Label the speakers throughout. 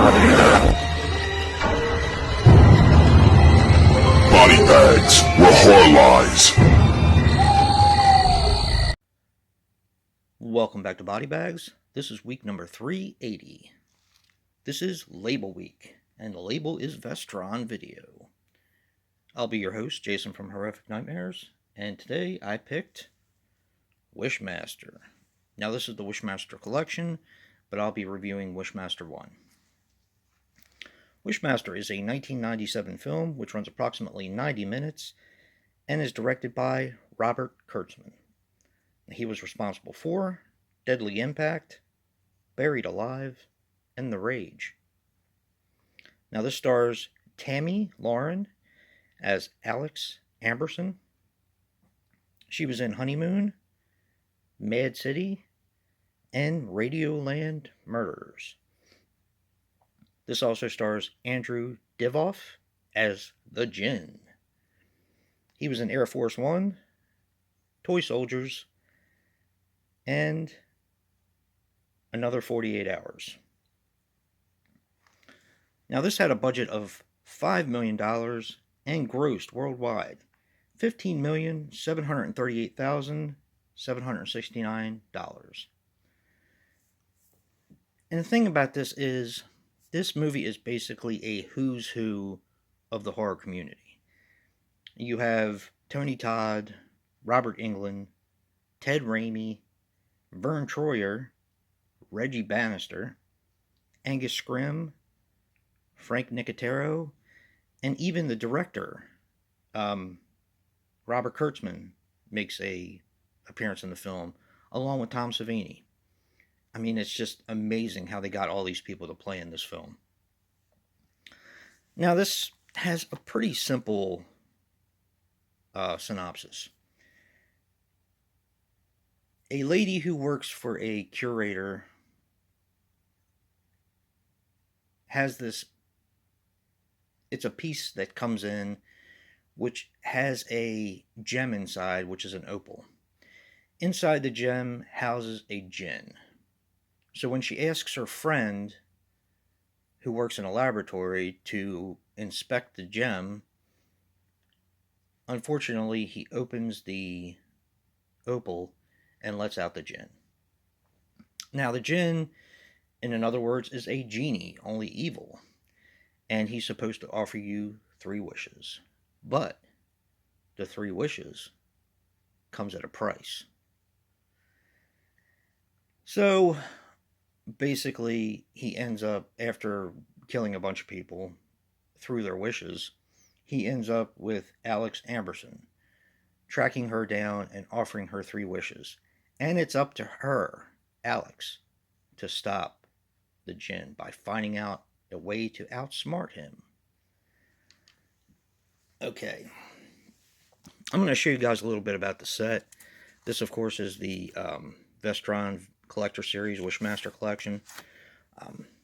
Speaker 1: BodyBags, where horror lies.
Speaker 2: Welcome back to BodyBags. This is week number 380. This is Label Week, and the label is Vestron Video. I'll be your host, Jason from Horrific Nightmares, and today I picked Wishmaster. Now this is the Wishmaster collection, but I'll be reviewing Wishmaster 1. Wishmaster is a 1997 film which runs approximately 90 minutes and is directed by Robert Kurtzman. He was responsible for Deadly Impact, Buried Alive, and The Rage. Now this stars Tammy Lauren as Alex Amberson. She was in Honeymoon, Mad City, and Radioland Murderers. This also stars Andrew Divoff as the Djinn. He was in Air Force One, Toy Soldiers, and Another 48 Hours. Now this had a budget of $5 million and grossed worldwide $15,738,769. And the thing about this is, this movie is basically a who's who of the horror community. You have Tony Todd, Robert Englund, Ted Raimi, Vern Troyer, Reggie Bannister, Angus Scrimm, Frank Nicotero, and even the director, Robert Kurtzman, makes a appearance in the film, along with Tom Savini. I mean, it's just amazing how they got all these people to play in this film. Now, this has a pretty simple synopsis. A lady who works for a curator has this, it's a piece that comes in which has a gem inside, which is an opal. Inside the gem houses a djinn. So when she asks her friend, who works in a laboratory, to inspect the gem, unfortunately he opens the opal and lets out the djinn. Now the djinn, in other words, is a genie, only evil. And he's supposed to offer you 3 wishes. But the 3 wishes comes at a price. So basically, he ends up, after killing a bunch of people through their wishes, he ends up with Alex Amberson, tracking her down and offering her 3 wishes. And it's up to her, Alex, to stop the djinn by finding out a way to outsmart him. Okay, I'm going to show you guys a little bit about the set. This, of course, is the Vestron Collector Series Wishmaster Collection.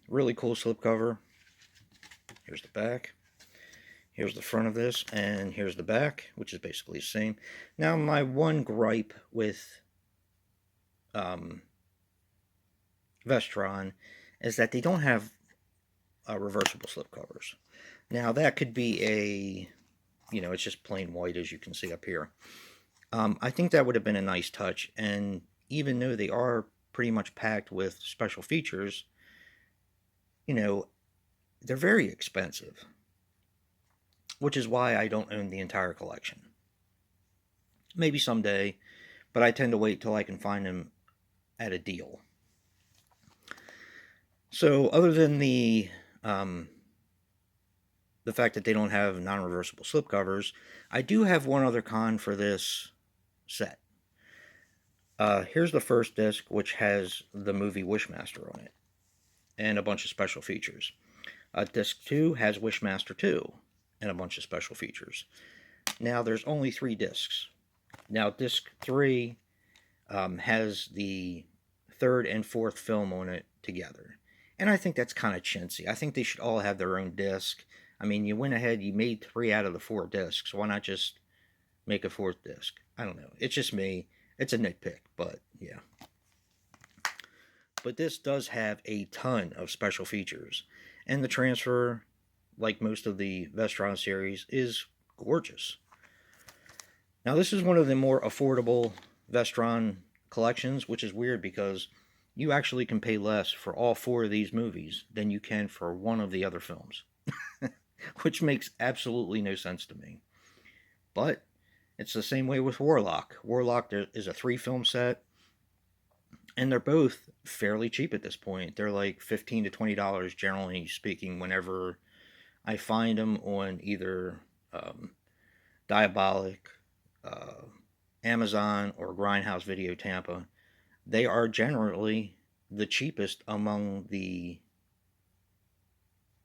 Speaker 2: Really cool slipcover. Here's the back. Here's the front of this, and here's the back, which is basically the same. Now, my one gripe with Vestron is that they don't have reversible slipcovers. Now, that could be a, it's just plain white, as you can see up here. I think that would have been a nice touch, and even though they are pretty much packed with special features, they're very expensive, which is why I don't own the entire collection. Maybe someday, but I tend to wait till I can find them at a deal. So other than the fact that they don't have non-reversible slipcovers, I do have one other con for this set. Here's the first disc, which has the movie Wishmaster on it, and a bunch of special features. Disc 2 has Wishmaster 2, and a bunch of special features. Now, there's only 3 discs. Now, disc 3 has the 3rd and 4th film on it together. And I think that's kind of chintzy. I think they should all have their own disc. I mean, you went ahead, you made 3 out of the 4 discs. Why not just make a 4th disc? I don't know. It's just me. It's a nitpick, but yeah. But this does have a ton of special features. And the transfer, like most of the Vestron series, is gorgeous. Now, this is one of the more affordable Vestron collections, which is weird because you actually can pay less for all 4 of these movies than you can for one of the other films, which makes absolutely no sense to me. But it's the same way with Warlock. Warlock is a 3-film set, and they're both fairly cheap at this point. They're like $15 to $20, generally speaking, whenever I find them on either Diabolic, uh, Amazon, or Grindhouse Video Tampa. They are generally the cheapest among the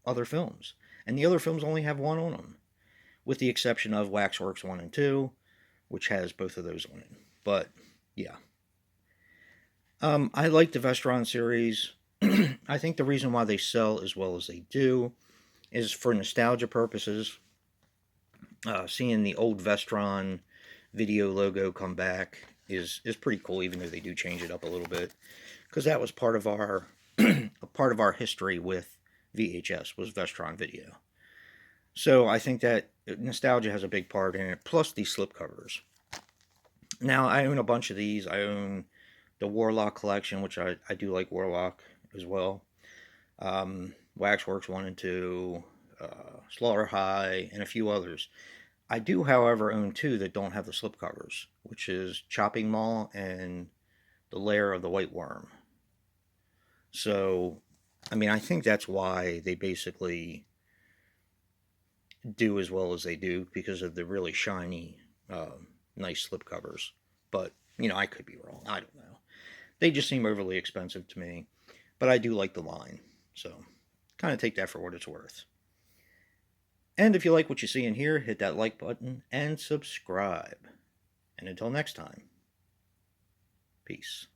Speaker 2: other films. And the other films only have one on them, with the exception of Waxworks 1 and 2, which has both of those on it. But, yeah. I like the Vestron series. I think the reason why they sell as well as they do is for nostalgia purposes. Seeing the old Vestron video logo come back is pretty cool, even though they do change it up a little bit, because that was part of our part of our history with VHS was Vestron video. So I think that nostalgia has a big part in it, plus these slipcovers. Now, I own a bunch of these. I own the Warlock collection, which I do like Warlock as well. Waxworks 1 and 2, Slaughter High, and a few others. I do, however, own 2 that don't have the slipcovers, which is Chopping Mall and The Lair of the White Worm. So, I mean, I think that's why they basically do as well as they do, because of the really shiny, nice slipcovers. But, you know, I could be wrong. I don't know. They just seem overly expensive to me. But I do like the line. So, kind of take that for what it's worth. And if you like what you see in here, hit that like button and subscribe. And until next time, peace.